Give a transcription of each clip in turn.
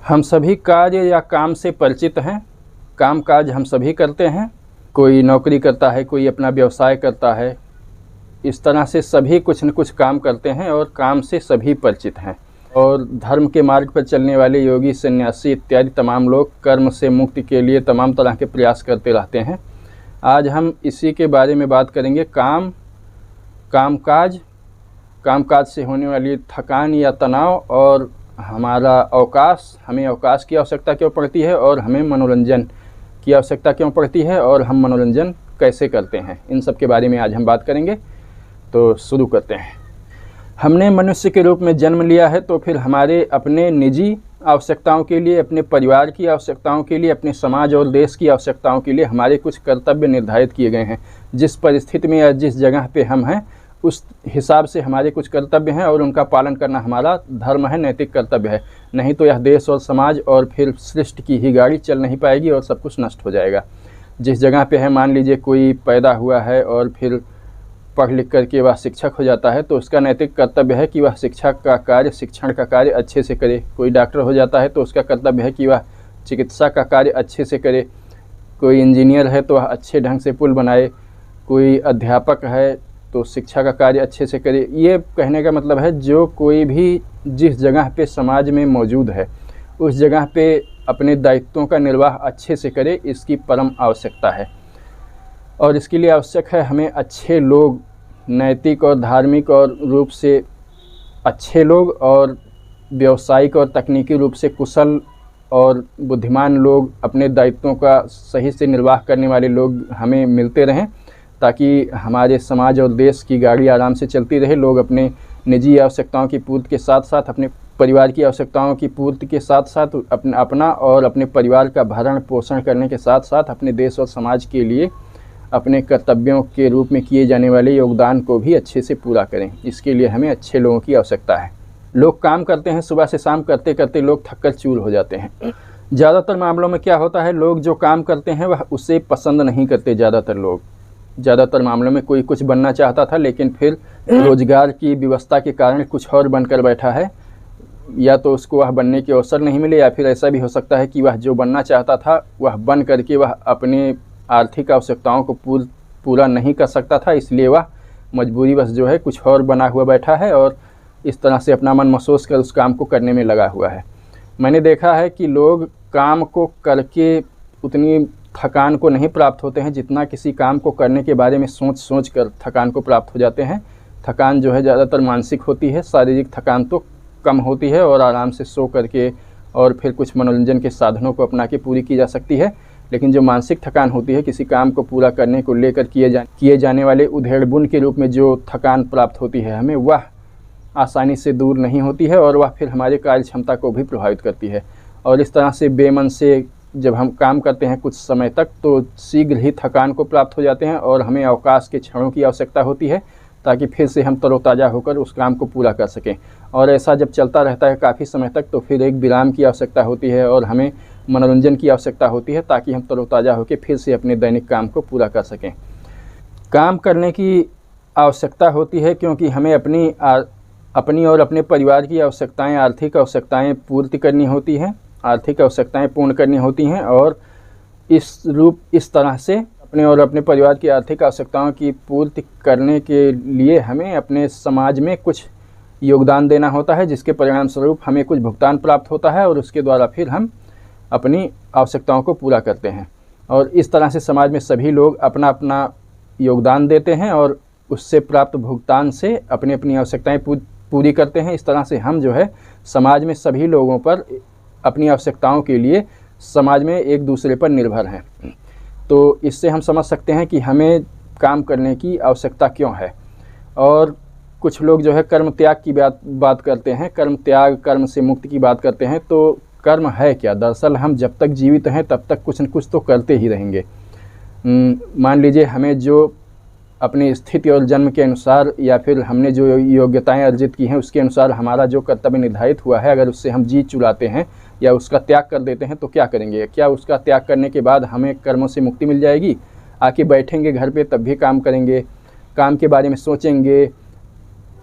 हम सभी कार्य या काम से परिचित हैं। काम काज हम सभी करते हैं। कोई नौकरी करता है, कोई अपना व्यवसाय करता है। इस तरह से सभी कुछ न कुछ काम करते हैं और काम से सभी परिचित हैं। और धर्म के मार्ग पर चलने वाले योगी, सन्यासी इत्यादि तमाम लोग कर्म से मुक्ति के लिए तमाम तरह के प्रयास करते रहते हैं। आज हम इसी के बारे में बात करेंगे। कामकाज से होने वाली थकान या तनाव और हमारा अवकाश, हमें अवकाश की आवश्यकता क्यों पड़ती है और हमें मनोरंजन की आवश्यकता क्यों पड़ती है और हम मनोरंजन कैसे करते हैं, इन सब के बारे में आज हम बात करेंगे। तो शुरू करते हैं। हमने मनुष्य के रूप में जन्म लिया है, तो फिर हमारे अपने निजी आवश्यकताओं के लिए, अपने परिवार की आवश्यकताओं के लिए, अपने समाज और देश की आवश्यकताओं के लिए हमारे कुछ कर्तव्य निर्धारित किए गए हैं। जिस परिस्थिति में या जिस जगह पे हम हैं उस हिसाब से हमारे कुछ कर्तव्य हैं और उनका पालन करना हमारा धर्म है, नैतिक कर्तव्य है। नहीं तो यह देश और समाज और फिर सृष्टि की ही गाड़ी चल नहीं पाएगी और सब कुछ नष्ट हो जाएगा। जिस जगह पे है, मान लीजिए कोई पैदा हुआ है और फिर पढ़ लिख करके वह शिक्षक हो जाता है, तो उसका नैतिक कर्तव्य है कि वह शिक्षा का कार्य, शिक्षण का कार्य अच्छे से करे। कोई डॉक्टर हो जाता है तो उसका कर्तव्य है कि वह चिकित्सा का कार्य अच्छे से करे। कोई इंजीनियर है तो वह अच्छे ढंग से पुल बनाए। कोई अध्यापक है तो शिक्षा का कार्य अच्छे से करे। ये कहने का मतलब है जो कोई भी जिस जगह पे समाज में मौजूद है उस जगह पे अपने दायित्वों का निर्वाह अच्छे से करे, इसकी परम आवश्यकता है। और इसके लिए आवश्यक है हमें अच्छे लोग, नैतिक और धार्मिक और रूप से अच्छे लोग और व्यावसायिक और तकनीकी रूप से कुशल और बुद्धिमान लोग, अपने दायित्वों का सही से निर्वाह करने वाले लोग हमें मिलते रहें, ताकि हमारे समाज और देश की गाड़ी आराम से चलती रहे। लोग अपने निजी आवश्यकताओं की पूर्ति के साथ साथ, अपने परिवार की आवश्यकताओं की पूर्ति के साथ साथ अपना और अपने परिवार का भरण पोषण करने के साथ साथ अपने देश और समाज के लिए अपने कर्तव्यों के रूप में किए जाने वाले योगदान को भी अच्छे से पूरा करें। इसके लिए हमें अच्छे लोगों की आवश्यकता है। लोग काम करते हैं, सुबह से शाम करते करते लोग थक्कर चूर हो जाते हैं। ज़्यादातर मामलों में क्या होता है, लोग जो काम करते हैं वह उसे पसंद नहीं करते। ज़्यादातर मामलों में कोई कुछ बनना चाहता था लेकिन फिर रोजगार की व्यवस्था के कारण कुछ और बनकर बैठा है, या तो उसको वह बनने के अवसर नहीं मिले, या फिर ऐसा भी हो सकता है कि वह जो बनना चाहता था वह बन करके वह अपने आर्थिक आवश्यकताओं को पूरा नहीं कर सकता था, इसलिए वह मजबूरीवश जो है कुछ और बना हुआ बैठा है और इस तरह से अपना मन महसूस कर उस काम को करने में लगा हुआ है। मैंने देखा है कि लोग काम को करके उतनी थकान को नहीं प्राप्त होते हैं जितना किसी काम को करने के बारे में सोच कर थकान को प्राप्त हो जाते हैं। थकान जो है ज़्यादातर मानसिक होती है, शारीरिक थकान तो कम होती है और आराम से सो करके और फिर कुछ मनोरंजन के साधनों को अपना के पूरी की जा सकती है। लेकिन जो मानसिक थकान होती है, किसी काम को पूरा करने को लेकर किए जाने वाले उधेड़बुन के रूप में जो थकान प्राप्त होती है हमें, वह आसानी से दूर नहीं होती है और वह फिर हमारे कार्य क्षमता को भी प्रभावित करती है। और इस तरह से बेमन से जब हम काम करते हैं कुछ समय तक, तो शीघ्र ही थकान को प्राप्त हो जाते हैं और हमें अवकाश के क्षणों की आवश्यकता होती है ताकि फिर से हम तरोताज़ा होकर उस काम को पूरा कर सकें। और ऐसा जब चलता रहता है काफ़ी समय तक, तो फिर एक विराम की आवश्यकता होती है और हमें मनोरंजन की आवश्यकता होती है ताकि हम तरोताज़ा होकर फिर से अपने दैनिक काम को पूरा कर सकें। काम करने की आवश्यकता होती है क्योंकि हमें अपनी और अपने परिवार की आवश्यकताएं, आर्थिक आवश्यकताएं पूर्ति करनी होती हैं, आर्थिक आवश्यकताएं पूर्ण करनी होती हैं। और इस तरह से अपने और अपने परिवार की आर्थिक आवश्यकताओं की पूर्ति करने के लिए हमें अपने समाज में कुछ योगदान देना होता है, जिसके परिणाम स्वरूप हमें कुछ भुगतान प्राप्त होता है और उसके द्वारा फिर हम अपनी आवश्यकताओं को पूरा करते हैं। और इस तरह से समाज में सभी लोग अपना अपना योगदान देते हैं और उससे प्राप्त भुगतान से अपनी अपनी आवश्यकताएं पूरी करते हैं। इस तरह से हम जो है समाज में सभी लोगों पर अपनी आवश्यकताओं के लिए समाज में एक दूसरे पर निर्भर हैं। तो इससे हम समझ सकते हैं कि हमें काम करने की आवश्यकता क्यों है। और कुछ लोग जो है कर्म त्याग की बात करते हैं, कर्म त्याग, कर्म से मुक्ति की बात करते हैं। तो कर्म है क्या? दरअसल हम जब तक जीवित हैं तब तक कुछ न कुछ तो करते ही रहेंगे। मान लीजिए हमें जो अपनी स्थिति और जन्म के अनुसार या फिर हमने जो योग्यताएं अर्जित की हैं उसके अनुसार हमारा जो कर्तव्य निर्धारित हुआ है, अगर उससे हम जी चुराते हैं या उसका त्याग कर देते हैं तो क्या करेंगे? क्या उसका त्याग करने के बाद हमें कर्मों से मुक्ति मिल जाएगी? आके बैठेंगे घर पे तब भी काम करेंगे, काम के बारे में सोचेंगे,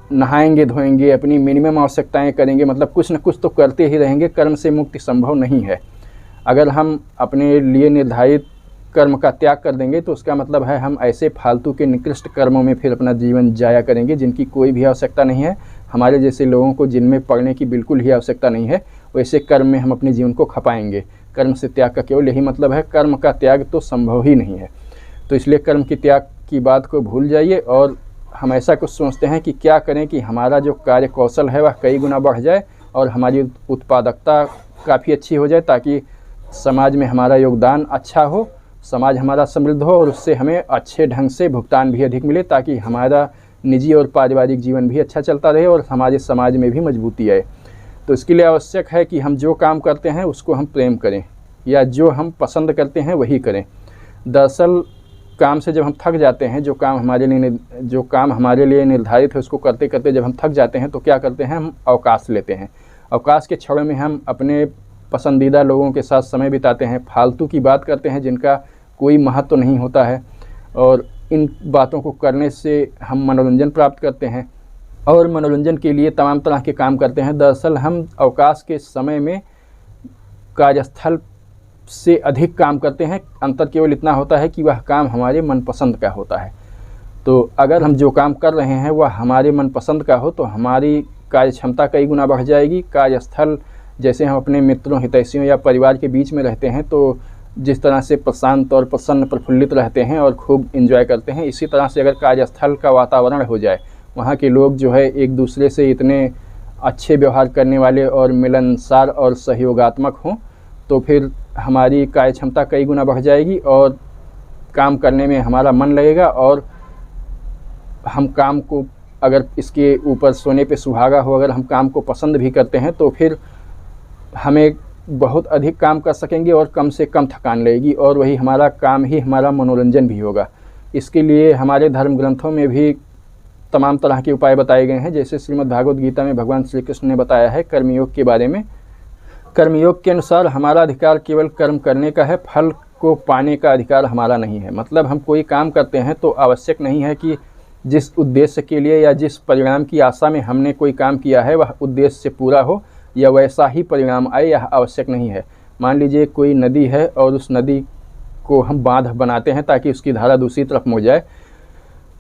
नहाएंगे धोएंगे, अपनी मिनिमम आवश्यकताएं करेंगे, मतलब कुछ न कुछ तो करते ही रहेंगे। कर्म से मुक्ति संभव नहीं है। अगर हम अपने लिए निर्धारित कर्म का त्याग कर देंगे तो उसका मतलब है हम ऐसे फालतू के निकृष्ट कर्मों में फिर अपना जीवन जाया करेंगे जिनकी कोई भी आवश्यकता नहीं है। हमारे जैसे लोगों को जिनमें पढ़ने की बिल्कुल ही आवश्यकता नहीं है, वैसे कर्म में हम अपने जीवन को खपाएंगे। कर्म से त्याग का केवल यही मतलब है, कर्म का त्याग तो संभव ही नहीं है। तो इसलिए कर्म के त्याग की बात को भूल जाइए और हम ऐसा कुछ सोचते हैं कि क्या करें कि हमारा जो कार्य कौशल है वह कई गुना बढ़ जाए और हमारी उत्पादकता काफ़ी अच्छी हो जाए, ताकि समाज में हमारा योगदान अच्छा हो, समाज हमारा समृद्ध हो और उससे हमें अच्छे ढंग से भुगतान भी अधिक मिले, ताकि हमारा निजी और पारिवारिक जीवन भी अच्छा चलता रहे और हमारे समाज में भी मजबूती आए। तो इसके लिए आवश्यक है कि हम जो काम करते हैं उसको हम प्रेम करें, या जो हम पसंद करते हैं वही करें। दरअसल काम से जब हम थक जाते हैं, जो काम हमारे लिए निर्धारित है उसको करते करते जब हम थक जाते हैं तो क्या करते हैं, हम अवकाश लेते हैं। अवकाश के क्षणों में हम अपने पसंदीदा लोगों के साथ समय बिताते हैं, फालतू की बात करते हैं जिनका कोई महत्व तो नहीं होता है, और इन बातों को करने से हम मनोरंजन प्राप्त करते हैं और मनोरंजन के लिए तमाम तरह के काम करते हैं। दरअसल हम अवकाश के समय में कार्यस्थल से अधिक काम करते हैं। अंतर केवल इतना होता है कि वह काम हमारे मनपसंद का होता है। तो अगर हम जो काम कर रहे हैं वह हमारे मनपसंद का हो तो हमारी कार्य क्षमता कई गुना बढ़ जाएगी। कार्यस्थल जैसे हम अपने मित्रों, हितैषियों या परिवार के बीच में रहते हैं तो जिस तरह से प्रशांत और प्रसन्न प्रफुल्लित रहते हैं और खूब एंजॉय करते हैं, इसी तरह से अगर कार्यस्थल का वातावरण हो जाए, वहाँ के लोग जो है एक दूसरे से इतने अच्छे व्यवहार करने वाले और मिलनसार और सहयोगात्मक हों, तो फिर हमारी कार्य क्षमता कई गुना बढ़ जाएगी और काम करने में हमारा मन लगेगा। और हम काम को, अगर इसके ऊपर सोने पे सुहागा हो, अगर हम काम को पसंद भी करते हैं तो फिर हमें बहुत अधिक काम कर सकेंगे और कम से कम थकान लगेगी, और वही हमारा काम ही हमारा मनोरंजन भी होगा। इसके लिए हमारे धर्म ग्रंथों में भी तमाम तरह के उपाय बताए गए हैं। जैसे श्रीमद् भागवत गीता में भगवान श्री कृष्ण ने बताया है कर्मयोग के बारे में। कर्मयोग के अनुसार हमारा अधिकार केवल कर्म करने का है, फल को पाने का अधिकार हमारा नहीं है। मतलब हम कोई काम करते हैं तो आवश्यक नहीं है कि जिस उद्देश्य के लिए या जिस परिणाम की आशा में हमने कोई काम किया है वह उद्देश्य से पूरा हो या वैसा ही परिणाम आए, यह आवश्यक नहीं है। मान लीजिए कोई नदी है और उस नदी को हम बांध बनाते हैं ताकि उसकी धारा दूसरी तरफ मुड़ जाए,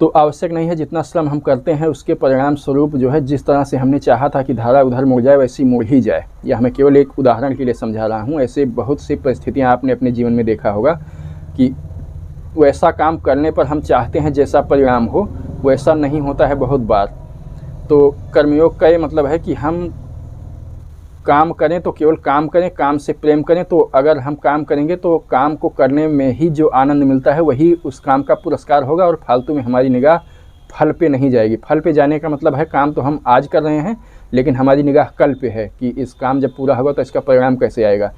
तो आवश्यक नहीं है जितना श्रम हम करते हैं उसके परिणाम स्वरूप जो है जिस तरह से हमने चाहा था कि धारा उधर मुड़ जाए वैसी मुड़ ही जाए। यह मैं केवल एक उदाहरण के लिए समझा रहा हूँ। ऐसे बहुत सी परिस्थितियाँ आपने अपने जीवन में देखा होगा कि वैसा काम करने पर हम चाहते हैं जैसा परिणाम हो वैसा नहीं होता है बहुत बार। तो कर्मयोग का ये मतलब है कि हम काम करें तो केवल काम करें, काम से प्रेम करें। तो अगर हम काम करेंगे तो काम को करने में ही जो आनंद मिलता है वही उस काम का पुरस्कार होगा और फालतू में हमारी निगाह फल पे नहीं जाएगी। फल पे जाने का मतलब है काम तो हम आज कर रहे हैं लेकिन हमारी निगाह कल पे है कि इस काम जब पूरा होगा तो इसका परिणाम कैसे आएगा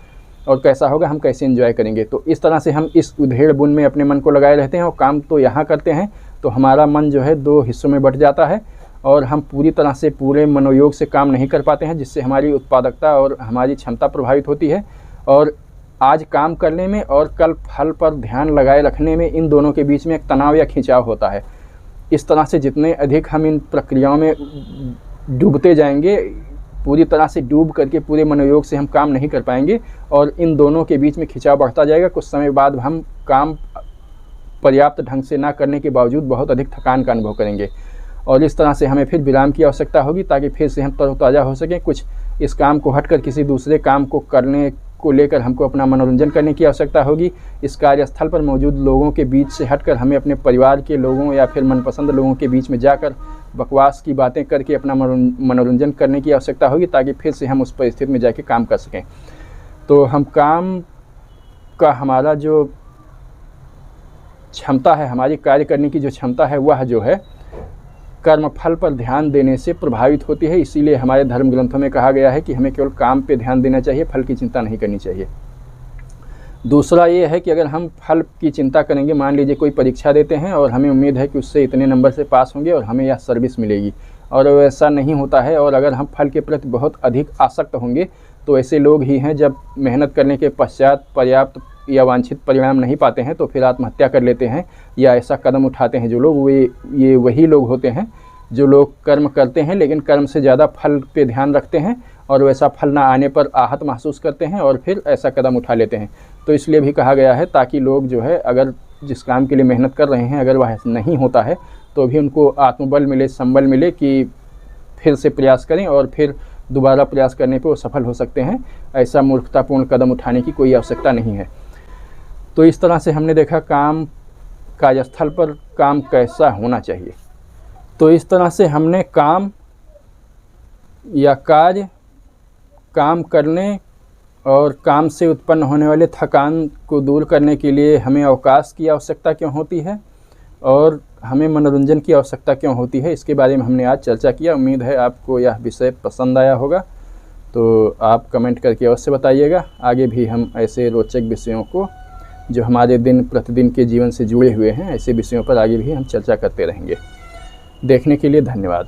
और कैसा होगा, हम कैसे एंजॉय करेंगे। तो इस तरह से हम इस उधेड़ बुन में अपने मन को लगाए रहते हैं और काम तो यहाँ करते हैं तो हमारा मन जो है दो हिस्सों में बँट जाता है और हम पूरी तरह से पूरे मनोयोग से काम नहीं कर पाते हैं, जिससे हमारी उत्पादकता और हमारी क्षमता प्रभावित होती है। और आज काम करने में और कल फल पर ध्यान लगाए रखने में इन दोनों के बीच में एक तनाव या खिंचाव होता है। इस तरह से जितने अधिक हम इन प्रक्रियाओं में डूबते जाएंगे, पूरी तरह से डूब करके पूरे मनोयोग से हम काम नहीं कर पाएंगे और इन दोनों के बीच में खिंचाव बढ़ता जाएगा। कुछ समय बाद हम काम पर्याप्त ढंग से ना करने के बावजूद बहुत अधिक थकान का अनुभव करेंगे और इस तरह से हमें फिर विराम की आवश्यकता होगी ताकि फिर से हम तरोताज़ा हो सकें। कुछ इस काम को हटकर किसी दूसरे काम को करने को लेकर हमको अपना मनोरंजन करने की आवश्यकता होगी। इस कार्यस्थल पर मौजूद लोगों के बीच से हटकर हमें अपने परिवार के लोगों या फिर मनपसंद लोगों के बीच में जाकर बकवास की बातें करके अपना मनोरंजन करने की आवश्यकता होगी ताकि फिर से हम उस परिस्थिति में जाके काम कर सकें। तो हम काम का हमारा जो क्षमता है, हमारी कार्य करने की जो क्षमता है वह जो है कर्म फल पर ध्यान देने से प्रभावित होती है। इसीलिए हमारे धर्म ग्रंथों में कहा गया है कि हमें केवल काम पे ध्यान देना चाहिए, फल की चिंता नहीं करनी चाहिए। दूसरा ये है कि अगर हम फल की चिंता करेंगे, मान लीजिए कोई परीक्षा देते हैं और हमें उम्मीद है कि उससे इतने नंबर से पास होंगे और हमें यह सर्विस मिलेगी, और वैसा नहीं होता है और अगर हम फल के प्रति बहुत अधिक आसक्त होंगे तो ऐसे लोग ही हैं जब मेहनत करने के पश्चात पर्याप्त या वांछित परिणाम नहीं पाते हैं तो फिर आत्महत्या कर लेते हैं या ऐसा कदम उठाते हैं जो लोग, ये वही लोग होते हैं जो लोग कर्म करते हैं लेकिन कर्म से ज़्यादा फल पे ध्यान रखते हैं और वैसा फल ना आने पर आहत महसूस करते हैं और फिर ऐसा कदम उठा लेते हैं। तो इसलिए भी कहा गया है ताकि लोग जो है अगर जिस काम के लिए मेहनत कर रहे हैं अगर वह नहीं होता है तो भी उनको आत्मबल मिले, संबल मिले कि फिर से प्रयास करें और फिर दोबारा प्रयास करने पे वो सफल हो सकते हैं। ऐसा मूर्खतापूर्ण कदम उठाने की कोई आवश्यकता नहीं है। तो इस तरह से हमने देखा काम कार्यस्थल पर काम कैसा होना चाहिए। तो इस तरह से हमने काम या कार्य, काम करने और काम से उत्पन्न होने वाले थकान को दूर करने के लिए हमें अवकाश की आवश्यकता क्यों होती है और हमें मनोरंजन की आवश्यकता क्यों होती है, इसके बारे में हमने आज चर्चा किया। उम्मीद है आपको यह विषय पसंद आया होगा। तो आप कमेंट करके अवश्य बताइएगा। आगे भी हम ऐसे रोचक विषयों को जो हमारे दिन प्रतिदिन के जीवन से जुड़े हुए हैं ऐसे विषयों पर आगे भी हम चर्चा करते रहेंगे। देखने के लिए धन्यवाद।